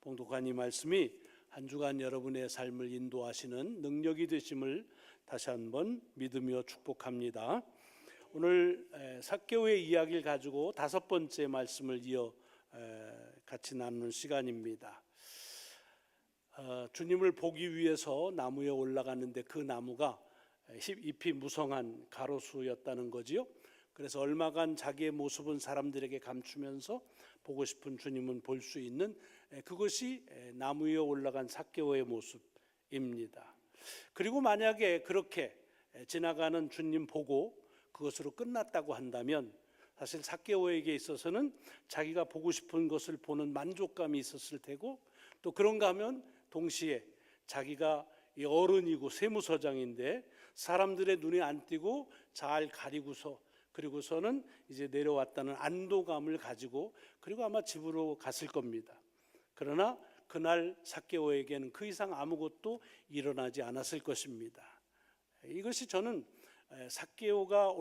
봉독한 이 말씀이 한 주간 여러분의 삶을 인도하시는 능력이 되심을 다시 한번 믿으며 축복합니다. 오늘 삭개오의 이야기를 가지고 다섯 번째 말씀을 이어 같이 나누는 시간입니다. 주님을 보기 위해서 나무에 올라갔는데 그 나무가 잎이 무성한 가로수였다는 거지요. 그래서 얼마간 자기의 모습은 사람들에게 감추면서 보고 싶은 주님은 볼 수 있는 그것이 나무 위에 올라간 삭개오의 모습입니다. 그리고 만약에 그렇게 지나가는 주님 보고 그것으로 끝났다고 한다면 사실 삭개오에게 있어서는 자기가 보고 싶은 것을 보는 만족감이 있었을 테고, 또 그런가 하면 동시에 자기가 어른이고 세무서장인데 사람들의 눈에 안 띄고 잘 가리고서 그리고서는 이제 내려왔다는 안도감을 가지고 그리고 아마 집으로 갔을 겁니다. 그러나 그날 삭개오에게는 그 이상 아무것도 일어나지 않았을 것입니다. 이것이 저는 삭개오가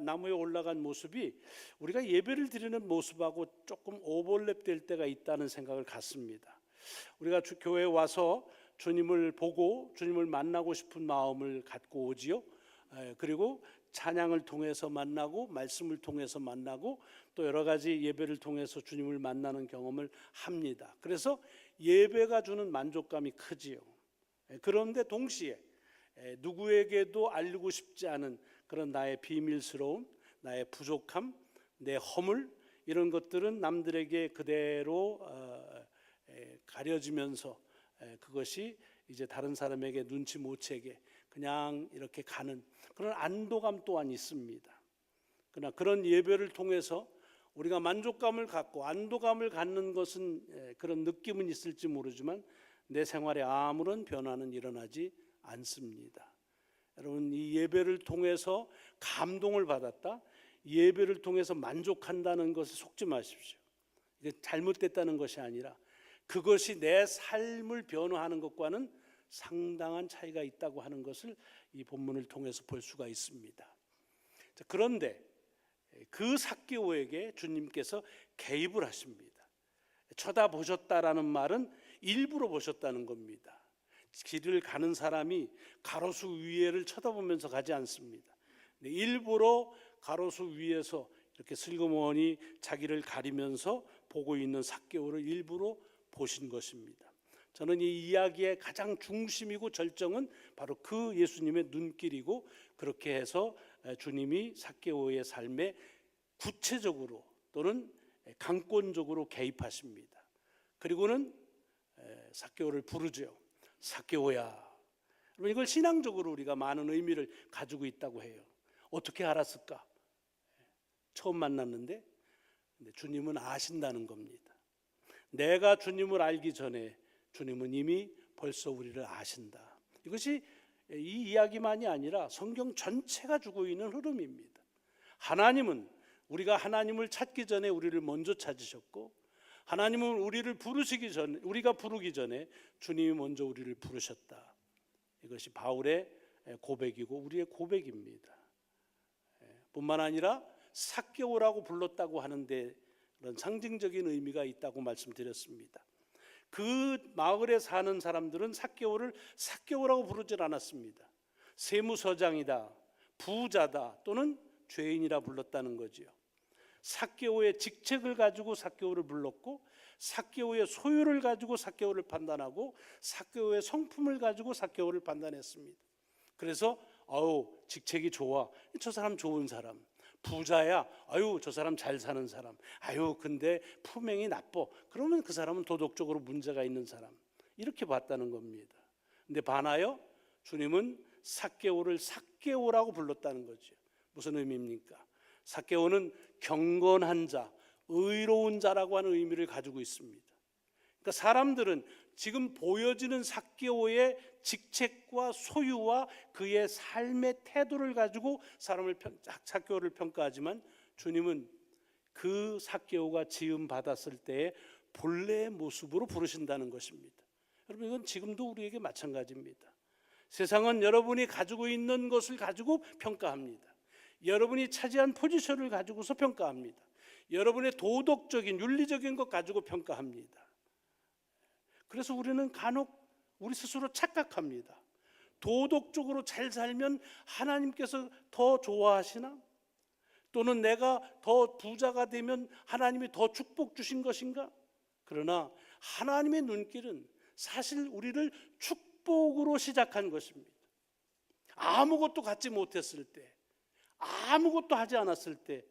나무에 올라간 모습이 우리가 예배를 드리는 모습하고 조금 오버랩 될 때가 있다는 생각을 갖습니다. 우리가 교회에 와서 주님을 보고 주님을 만나고 싶은 마음을 갖고 오지요. 그리고 찬양을 통해서 만나고 말씀을 통해서 만나고 또 여러 가지 예배를 통해서 주님을 만나는 경험을 합니다. 그래서 예배가 주는 만족감이 크지요. 그런데 동시에 누구에게도 알리고 싶지 않은 그런 나의 비밀스러움, 나의 부족함, 내 허물, 이런 것들은 남들에게 그대로 가려지면서 그것이 이제 다른 사람에게 눈치 못 채게 그냥 이렇게 가는 그런 안도감 또한 있습니다. 그러나 그런 예배를 통해서 우리가 만족감을 갖고 안도감을 갖는 것은 그런 느낌은 있을지 모르지만 내 생활에 아무런 변화는 일어나지 않습니다. 여러분, 이 예배를 통해서 감동을 받았다, 예배를 통해서 만족한다는 것에 속지 마십시오. 이게 잘못됐다는 것이 아니라 그것이 내 삶을 변화하는 것과는 상당한 차이가 있다고 하는 것을 이 본문을 통해서 볼 수가 있습니다. 그런데 그 삭개오에게 주님께서 개입을 하십니다. 쳐다보셨다라는 말은 일부러 보셨다는 겁니다. 길을 가는 사람이 가로수 위에를 쳐다보면서 가지 않습니다. 일부러 가로수 위에서 이렇게 슬그머니 자기를 가리면서 보고 있는 삭개오를 일부러 보신 것입니다. 저는 이 이야기의 가장 중심이고 절정은 바로 그 예수님의 눈길이고, 그렇게 해서 주님이 삭개오의 삶에 구체적으로 또는 강권적으로 개입하십니다. 그리고는 삭개오를 부르죠. 삭개오야. 여러분, 이걸 신앙적으로 우리가 많은 의미를 가지고 있다고 해요. 어떻게 알았을까? 처음 만났는데 주님은 아신다는 겁니다. 내가 주님을 알기 전에 주님은 이미 벌써 우리를 아신다. 이것이 이 이야기만이 아니라 성경 전체가 주고 있는 흐름입니다. 하나님은 우리가 하나님을 찾기 전에 우리를 먼저 찾으셨고, 하나님은 우리를 부르시기 전에, 우리가 부르기 전에 주님이 먼저 우리를 부르셨다. 이것이 바울의 고백이고 우리의 고백입니다. 뿐만 아니라 삭개오라고 불렀다고 하는데 그런 상징적인 의미가 있다고 말씀드렸습니다. 그 마을에 사는 사람들은 삭개오를 삭개오라고 부르질 않았습니다. 세무서장이다, 부자다 또는 죄인이라 불렀다는 거지요. 삭개오의 직책을 가지고 삭개오를 불렀고, 삭개오의 소유를 가지고 삭개오를 판단하고, 삭개오의 성품을 가지고 삭개오를 판단했습니다. 그래서 직책이 좋아, 저 사람 좋은 사람. 부자야, 저 사람 잘 사는 사람. 근데 품행이 나빠, 그러면 그 사람은 도덕적으로 문제가 있는 사람. 이렇게 봤다는 겁니다. 근데 반하여 주님은 삭개오를 삭개오라고 불렀다는 거죠. 무슨 의미입니까? 삭개오는 경건한 자, 의로운 자라고 하는 의미를 가지고 있습니다. 그러니까 사람들은 지금 보여지는 삭개오의 직책과 소유와 그의 삶의 태도를 가지고 삭개오를 평가하지만, 주님은 그 삭개오가 지음 받았을 때의 본래의 모습으로 부르신다는 것입니다. 여러분, 이건 지금도 우리에게 마찬가지입니다. 세상은 여러분이 가지고 있는 것을 가지고 평가합니다. 여러분이 차지한 포지션을 가지고서 평가합니다. 여러분의 도덕적인 윤리적인 것 가지고 평가합니다. 그래서 우리는 간혹 우리 스스로 착각합니다. 도덕적으로 잘 살면 하나님께서 더 좋아하시나? 또는 내가 더 부자가 되면 하나님이 더 축복 주신 것인가? 그러나 하나님의 눈길은 사실 우리를 축복으로 시작한 것입니다. 아무것도 갖지 못했을 때, 아무것도 하지 않았을 때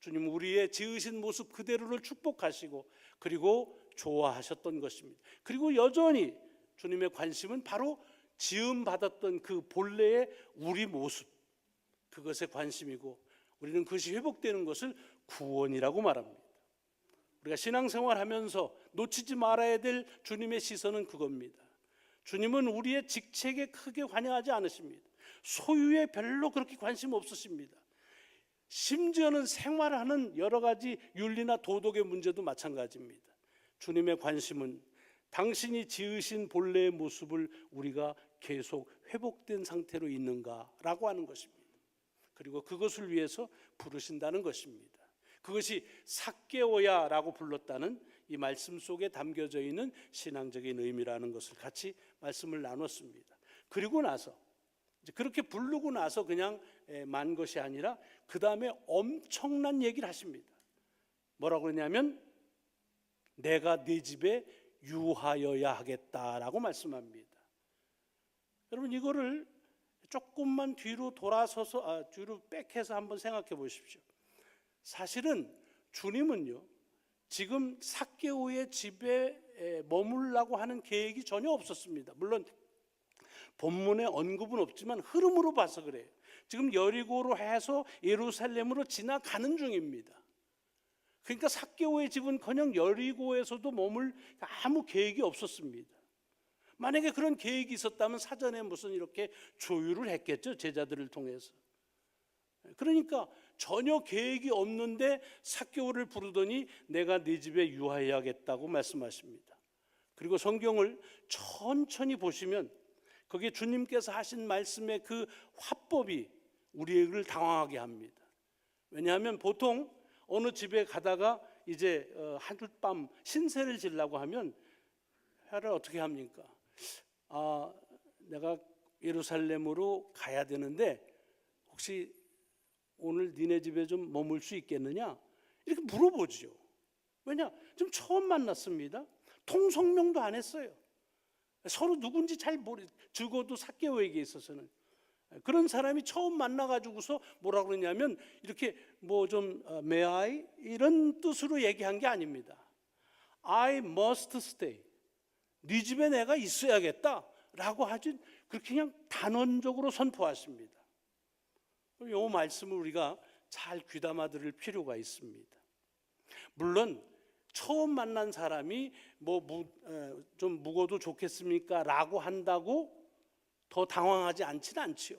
주님은 우리의 지으신 모습 그대로를 축복하시고 그리고 좋아하셨던 것입니다. 그리고 여전히 주님의 관심은 바로 지음받았던 그 본래의 우리 모습, 그것에 관심이고 우리는 그것이 회복되는 것을 구원이라고 말합니다. 우리가 신앙생활하면서 놓치지 말아야 될 주님의 시선은 그겁니다. 주님은 우리의 직책에 크게 관여하지 않으십니다. 소유에 별로 그렇게 관심 없으십니다. 심지어는 생활하는 여러 가지 윤리나 도덕의 문제도 마찬가지입니다. 주님의 관심은 당신이 지으신 본래의 모습을 우리가 계속 회복된 상태로 있는가라고 하는 것입니다. 그리고 그것을 위해서 부르신다는 것입니다. 그것이 삭개오야라고 불렀다는 이 말씀 속에 담겨져 있는 신앙적인 의미라는 것을 같이 말씀을 나눴습니다. 그리고 나서 그렇게 부르고 나서 그냥 만 것이 아니라 그 다음에 엄청난 얘기를 하십니다. 뭐라고 그러냐면 내가 네 집에 유하여야 하겠다라고 말씀합니다. 여러분 이거를 조금만 뒤로 돌아서서 뒤로 백해서 한번 생각해 보십시오. 사실은 주님은요 지금 삭개오의 집에 머물라고 하는 계획이 전혀 없었습니다. 물론 본문에 언급은 없지만 흐름으로 봐서 그래요. 지금 여리고로 해서 예루살렘으로 지나가는 중입니다. 그러니까 삭개오의 집은커녕 여리고에서도 머물 아무 계획이 없었습니다. 만약에 그런 계획이 있었다면 사전에 무슨 이렇게 조율을 했겠죠, 제자들을 통해서. 그러니까 전혀 계획이 없는데 삭개오를 부르더니 내가 네 집에 유하여야겠다고 말씀하십니다. 그리고 성경을 천천히 보시면 거기에 주님께서 하신 말씀의 그 화법이 우리를 당황하게 합니다. 왜냐하면 보통 어느 집에 가다가 이제 하룻밤 신세를 지려고 하면 회를 어떻게 합니까? 내가 예루살렘으로 가야 되는데 혹시 오늘 니네 집에 좀 머물 수 있겠느냐? 이렇게 물어보죠. 왜냐? 지금 처음 만났습니다. 통성명도 안 했어요. 서로 누군지 잘 적어도 삭개오에게 있어서는 그런 사람이 처음 만나가지고서 뭐라고 그러냐면 이렇게 뭐 좀 may I 이런 뜻으로 얘기한 게 아닙니다. I must stay. 네 집에 내가 있어야겠다라고 하지 그렇게 그냥 단언적으로 선포하십니다. 이 말씀을 우리가 잘 귀담아 들을 필요가 있습니다. 물론 처음 만난 사람이 좀 묵어도 좋겠습니까? 라고 한다고 더 당황하지 않지는 않지요.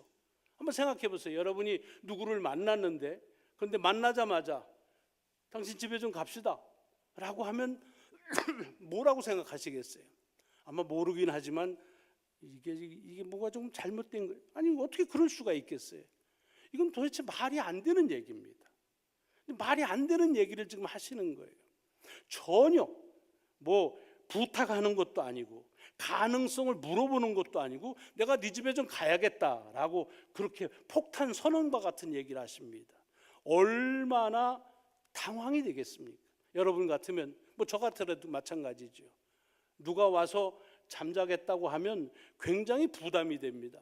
한번 생각해 보세요. 여러분이 누구를 만났는데 그런데 만나자마자 당신 집에 좀 갑시다 라고 하면 뭐라고 생각하시겠어요? 아마 모르긴 하지만 이게 뭐가 좀 잘못된 거예요. 아니 어떻게 그럴 수가 있겠어요? 이건 도대체 말이 안 되는 얘기입니다. 말이 안 되는 얘기를 지금 하시는 거예요. 전혀 뭐 부탁하는 것도 아니고 가능성을 물어보는 것도 아니고 내가 네 집에 좀 가야겠다라고 그렇게 폭탄 선언과 같은 얘기를 하십니다. 얼마나 당황이 되겠습니까? 여러분 같으면 뭐 저 같더라도 마찬가지죠. 누가 와서 잠자겠다고 하면 굉장히 부담이 됩니다.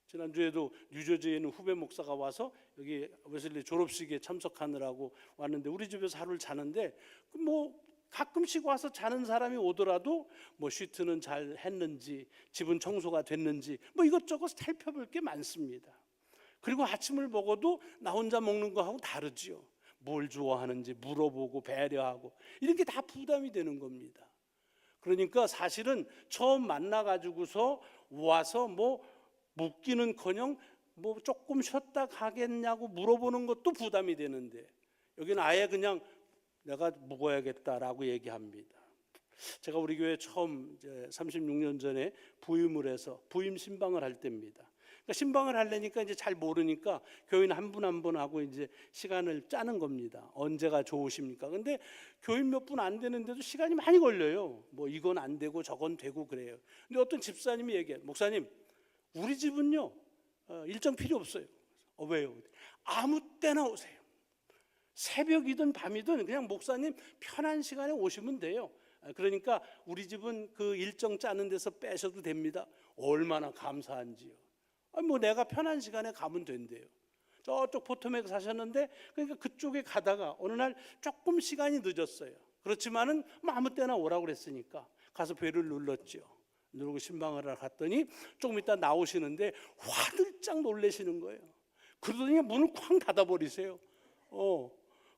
지난주에도 뉴저지에 있는 후배 목사가 와서 여기 웨슬리 졸업식에 참석하느라고 왔는데 우리 집에서 하루를 자는데 뭐 가끔씩 와서 자는 사람이 오더라도 뭐 시트는 잘 했는지 집은 청소가 됐는지 뭐 이것저것 살펴볼 게 많습니다. 그리고 아침을 먹어도 나 혼자 먹는 거하고 다르지요. 뭘 좋아하는지 물어보고 배려하고 이런 게 다 부담이 되는 겁니다. 그러니까 사실은 처음 만나가지고서 와서 뭐 묻기는커녕 뭐 조금 쉬었다 가겠냐고 물어보는 것도 부담이 되는데 여기는 아예 그냥 내가 묵어야겠다라고 얘기합니다. 제가 우리 교회 처음 이제 36년 전에 부임을 해서 부임 신방을 할 때입니다. 그러니까 그러니까 신방을 하려니까 이제 잘 모르니까 교인 한 분 한 분 하고 이제 시간을 짜는 겁니다. 언제가 좋으십니까? 근데 교인 몇 분 안 되는데도 시간이 많이 걸려요. 뭐 이건 안 되고 저건 되고 그래요. 근데 어떤 집사님이 얘기해요. 목사님, 우리 집은요 일정 필요 없어요. 왜요? 아무 때나 오세요. 새벽이든 밤이든 그냥 목사님 편한 시간에 오시면 돼요. 그러니까 우리 집은 그 일정 짜는 데서 빼셔도 됩니다. 얼마나 감사한지요. 뭐 내가 편한 시간에 가면 된대요. 저쪽 포토맥 사셨는데 그러니까 그쪽에 가다가 어느 날 조금 시간이 늦었어요. 그렇지만은 뭐 아무 때나 오라고 그랬으니까 가서 벨을 눌렀죠. 누르고 신방을 하러 갔더니 조금 있다 나오시는데 화들짝 놀라시는 거예요. 그러더니 문을 쾅 닫아버리세요.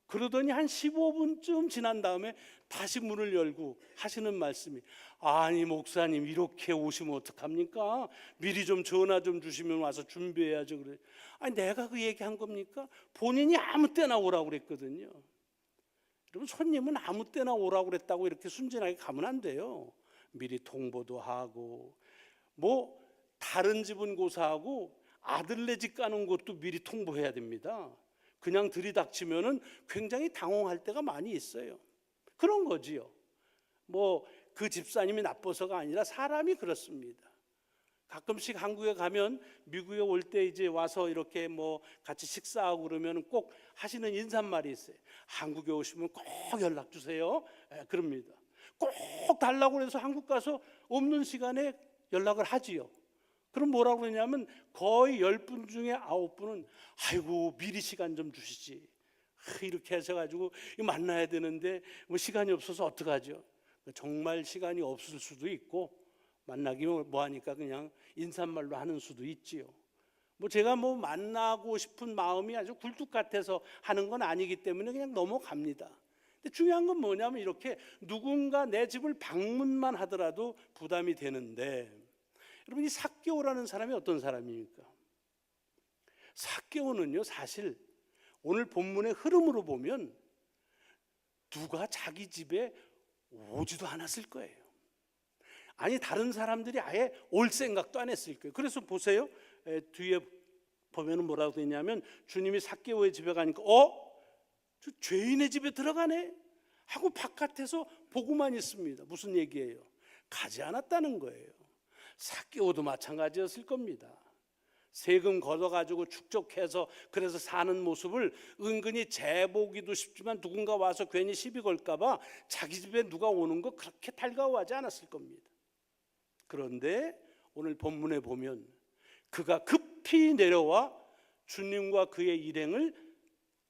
그러더니 한 15분쯤 지난 다음에 다시 문을 열고 하시는 말씀이, 아니 목사님 이렇게 오시면 어떡합니까? 미리 좀 전화 좀 주시면 와서 준비해야죠. 그래. 아니 내가 그 얘기한 겁니까? 본인이 아무 때나 오라고 그랬거든요. 여러분, 손님은 아무 때나 오라고 그랬다고 이렇게 순진하게 가면 안 돼요. 미리 통보도 하고, 뭐 다른 집은 고사하고 아들네 집 가는 것도 미리 통보해야 됩니다. 그냥 들이닥치면은 굉장히 당황할 때가 많이 있어요. 그런 거지요. 뭐 그 집사님이 나빠서가 아니라 사람이 그렇습니다. 가끔씩 한국에 가면, 미국에 올 때 이제 와서 이렇게 뭐 같이 식사하고 그러면 꼭 하시는 인사말이 있어요. 한국에 오시면 꼭 연락 주세요. 그럽니다. 꼭 달라고 해서 한국 가서 없는 시간에 연락을 하지요. 그럼 뭐라고 그러냐면 거의 10분 중에 9분은 아이고 미리 시간 좀 주시지, 이렇게 하셔가지고 만나야 되는데 뭐 시간이 없어서 어떡하죠? 정말 시간이 없을 수도 있고, 만나기 뭐하니까 그냥 인사말로 하는 수도 있지요. 뭐 제가 뭐 만나고 싶은 마음이 아주 굴뚝 같아서 하는 건 아니기 때문에 그냥 넘어갑니다. 근데 중요한 건 뭐냐면 이렇게 누군가 내 집을 방문만 하더라도 부담이 되는데, 여러분 이 삭개오라는 사람이 어떤 사람입니까? 삭개오는요 사실 오늘 본문의 흐름으로 보면 누가 자기 집에 오지도 않았을 거예요. 아니 다른 사람들이 아예 올 생각도 안 했을 거예요. 그래서 보세요, 뒤에 보면은 뭐라고 되냐면 주님이 삭개오의 집에 가니까 저 죄인의 집에 들어가네 하고 바깥에서 보고만 있습니다. 무슨 얘기예요? 가지 않았다는 거예요. 삭개오도 마찬가지였을 겁니다. 세금 걷어가지고 축적해서 그래서 사는 모습을 은근히 재보기도 쉽지만 누군가 와서 괜히 시비 걸까 봐 자기 집에 누가 오는 거 그렇게 달가워하지 않았을 겁니다. 그런데 오늘 본문에 보면 그가 급히 내려와 주님과 그의 일행을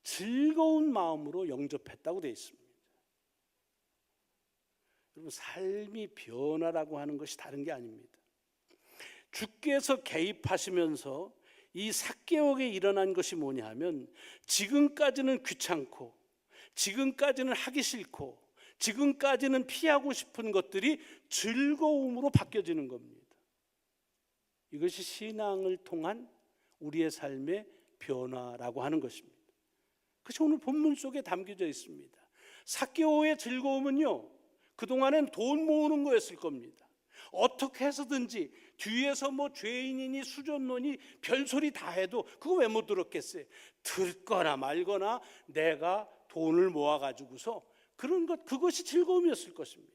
즐거운 마음으로 영접했다고 되어 있습니다. 여러분, 삶이 변화라고 하는 것이 다른 게 아닙니다. 주께서 개입하시면서 이 삭개오에게 일어난 것이 뭐냐 하면, 지금까지는 귀찮고 지금까지는 하기 싫고 지금까지는 피하고 싶은 것들이 즐거움으로 바뀌어지는 겁니다. 이것이 신앙을 통한 우리의 삶의 변화라고 하는 것입니다. 그것이 오늘 본문 속에 담겨져 있습니다. 삭개오의 즐거움은요, 그동안엔 돈 모으는 거였을 겁니다. 어떻게 해서든지 뒤에서 뭐 죄인이니 수전론이 별소리 다 해도 그거 왜 못 들었겠어요? 듣거나 말거나 내가 돈을 모아가지고서 그런 것, 그것이 즐거움이었을 것입니다.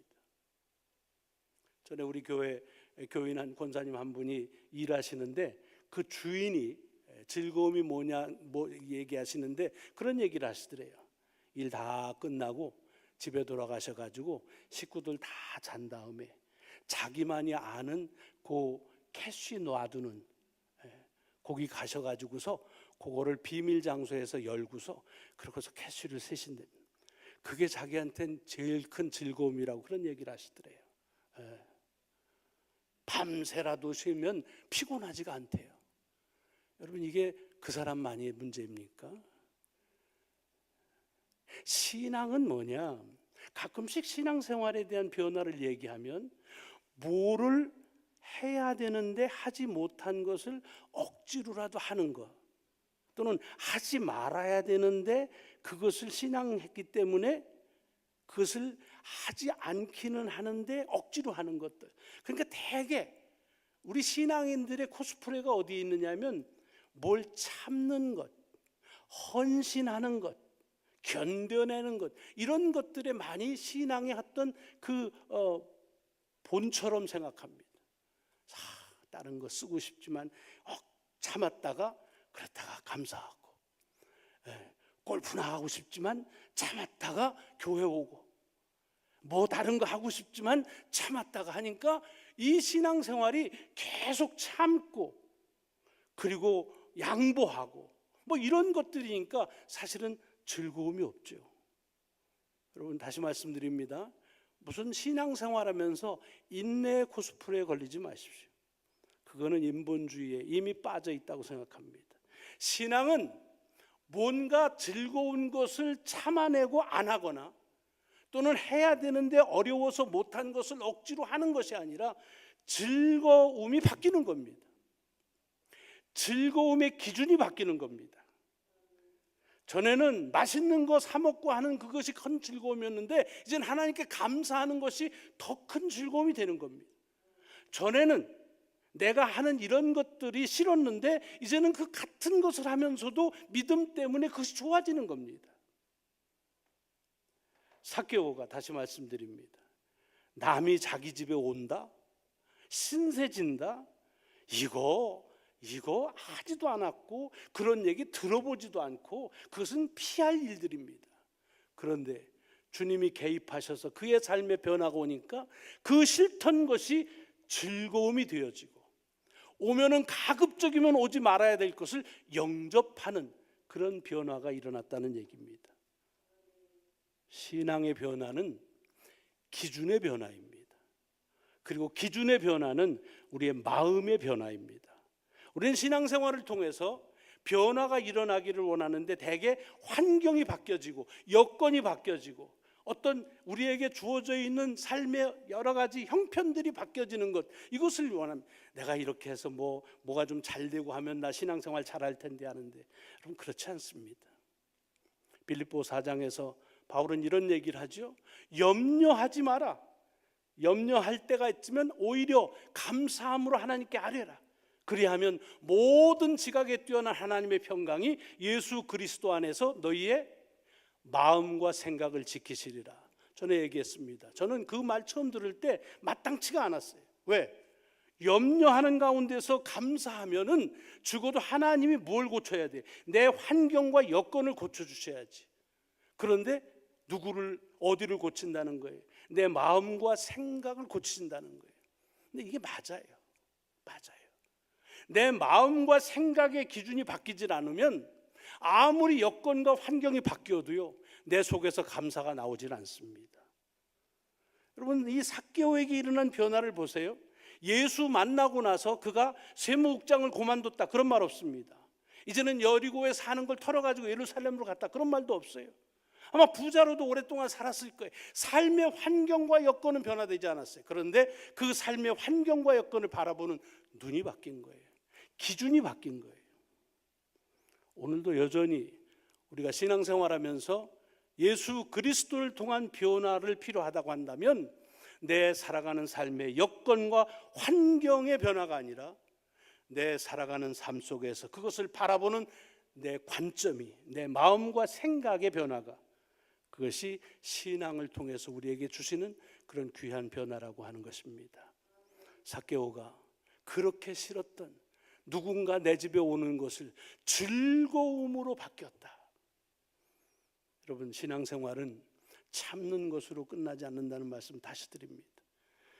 전에 우리 교회 교인 한 권사님 한 분이 일하시는데 그 주인이 즐거움이 뭐냐 뭐 얘기하시는데 그런 얘기를 하시더래요. 일 다 끝나고 집에 돌아가셔가지고 식구들 다 잔 다음에 자기만이 아는 그 캐시 놔두는 거기 가셔가지고서 그거를 비밀 장소에서 열고서 그러고서 캐시를 세신답니다. 그게 자기한테는 제일 큰 즐거움이라고 그런 얘기를 하시더래요. 밤새라도 쉬면 피곤하지가 않대요. 여러분, 이게 그 사람만의 문제입니까? 신앙은 뭐냐? 가끔씩 신앙생활에 대한 변화를 얘기하면 뭐를 해야 되는데 하지 못한 것을 억지로라도 하는 것, 또는 하지 말아야 되는데 그것을 신앙했기 때문에 그것을 하지 않기는 하는데 억지로 하는 것들. 그러니까 대개 우리 신앙인들의 코스프레가 어디에 있느냐면 뭘 참는 것, 헌신하는 것, 견뎌내는 것, 이런 것들에 많이 신앙의 어떤 그 본처럼 생각합니다. 다른 거 쓰고 싶지만 참았다가 그랬다가 감사하고, 골프나 하고 싶지만 참았다가 교회 오고, 뭐 다른 거 하고 싶지만 참았다가 하니까 이 신앙생활이 계속 참고 그리고 양보하고 뭐 이런 것들이니까 사실은 즐거움이 없죠. 여러분, 다시 말씀드립니다. 무슨 신앙생활하면서 인내 코스프레에 걸리지 마십시오. 그거는 인본주의에 이미 빠져 있다고 생각합니다. 신앙은 뭔가 즐거운 것을 참아내고 안 하거나 또는 해야 되는데 어려워서 못한 것을 억지로 하는 것이 아니라 즐거움이 바뀌는 겁니다. 즐거움의 기준이 바뀌는 겁니다. 전에는 맛있는 거 사 먹고 하는 그것이 큰 즐거움이었는데 이제는 하나님께 감사하는 것이 더 큰 즐거움이 되는 겁니다. 전에는 내가 하는 이런 것들이 싫었는데 이제는 그 같은 것을 하면서도 믿음 때문에 그것이 좋아지는 겁니다. 삭개오가, 다시 말씀드립니다, 남이 자기 집에 온다, 신세 진다, 이거 하지도 않았고 그런 얘기 들어보지도 않고 그것은 피할 일들입니다. 그런데 주님이 개입하셔서 그의 삶의 변화가 오니까 그 싫던 것이 즐거움이 되어지고, 오면은 가급적이면 오지 말아야 될 것을 영접하는 그런 변화가 일어났다는 얘기입니다. 신앙의 변화는 기준의 변화입니다. 그리고 기준의 변화는 우리의 마음의 변화입니다. 우리는 신앙생활을 통해서 변화가 일어나기를 원하는데 대개 환경이 바뀌어지고 여건이 바뀌어지고 어떤 우리에게 주어져 있는 삶의 여러 가지 형편들이 바뀌어지는 것, 이것을 원합니다. 내가 이렇게 해서 뭐가 좀 잘 되고 하면 나 신앙생활 잘할 텐데 하는데, 여러분, 그렇지 않습니다. 빌립보 4장에서 바울은 이런 얘기를 하죠. 염려하지 마라. 염려할 때가 있으면 오히려 감사함으로 하나님께 아뢰라. 그리하면 모든 지각에 뛰어난 하나님의 평강이 예수 그리스도 안에서 너희의 마음과 생각을 지키시리라. 전에 얘기했습니다. 저는 그 말 처음 들을 때 마땅치가 않았어요. 왜? 염려하는 가운데서 감사하면은 죽어도 하나님이 뭘 고쳐야 돼? 내 환경과 여건을 고쳐주셔야지. 그런데 누구를, 어디를 고친다는 거예요? 내 마음과 생각을 고치신다는 거예요. 근데 이게 맞아요. 내 마음과 생각의 기준이 바뀌질 않으면 아무리 여건과 환경이 바뀌어도요, 내 속에서 감사가 나오질 않습니다. 여러분, 이 삭개오에게 일어난 변화를 보세요. 예수 만나고 나서 그가 세무국장을 고만뒀다, 그런 말 없습니다. 이제는 여리고에 사는 걸 털어가지고 예루살렘으로 갔다, 그런 말도 없어요. 아마 부자로도 오랫동안 살았을 거예요. 삶의 환경과 여건은 변화되지 않았어요. 그런데 그 삶의 환경과 여건을 바라보는 눈이 바뀐 거예요. 기준이 바뀐 거예요. 오늘도 여전히 우리가 신앙생활하면서 예수 그리스도를 통한 변화를 필요하다고 한다면 내 살아가는 삶의 여건과 환경의 변화가 아니라 내 살아가는 삶 속에서 그것을 바라보는 내 관점이, 내 마음과 생각의 변화가, 그것이 신앙을 통해서 우리에게 주시는 그런 귀한 변화라고 하는 것입니다. 삭개오가 그렇게 싫었던 누군가 내 집에 오는 것을 즐거움으로 바뀌었다. 여러분, 신앙생활은 참는 것으로 끝나지 않는다는 말씀 다시 드립니다.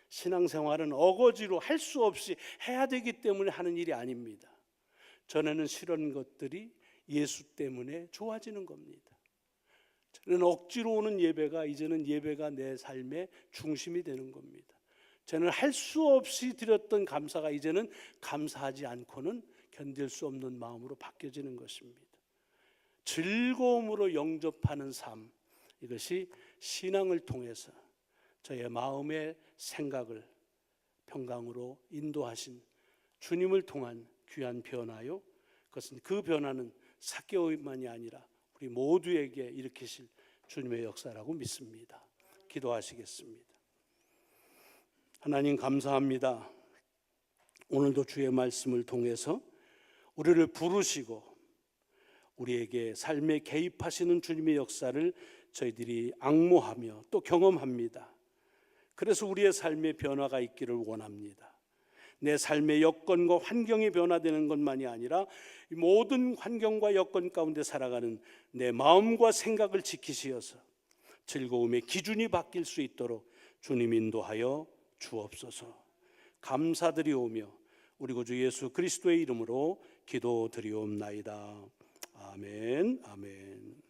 신앙생활은 어거지로 할 수 없이 해야 되기 때문에 하는 일이 아닙니다. 전에는 싫은 것들이 예수 때문에 좋아지는 겁니다. 저는 억지로 오는 예배가 이제는 예배가 내 삶의 중심이 되는 겁니다. 저는 할 수 없이 드렸던 감사가 이제는 감사하지 않고는 견딜 수 없는 마음으로 바뀌어지는 것입니다. 즐거움으로 영접하는 삶, 이것이 신앙을 통해서 저의 마음의 생각을 평강으로 인도하신 주님을 통한 귀한 변화요, 그것은 그 변화는 삭개오만이 아니라 우리 모두에게 일으키실 주님의 역사라고 믿습니다. 기도하시겠습니다. 하나님, 감사합니다. 오늘도 주의 말씀을 통해서 우리를 부르시고 우리에게 삶에 개입하시는 주님의 역사를 저희들이 앙모하며 또 경험합니다. 그래서 우리의 삶에 변화가 있기를 원합니다. 내 삶의 여건과 환경이 변화되는 것만이 아니라 모든 환경과 여건 가운데 살아가는 내 마음과 생각을 지키시어서 즐거움의 기준이 바뀔 수 있도록 주님 인도하여 주옵소서. 감사드리오며 우리 구주 예수 그리스도의 이름으로 기도드리옵나이다. 아멘, 아멘.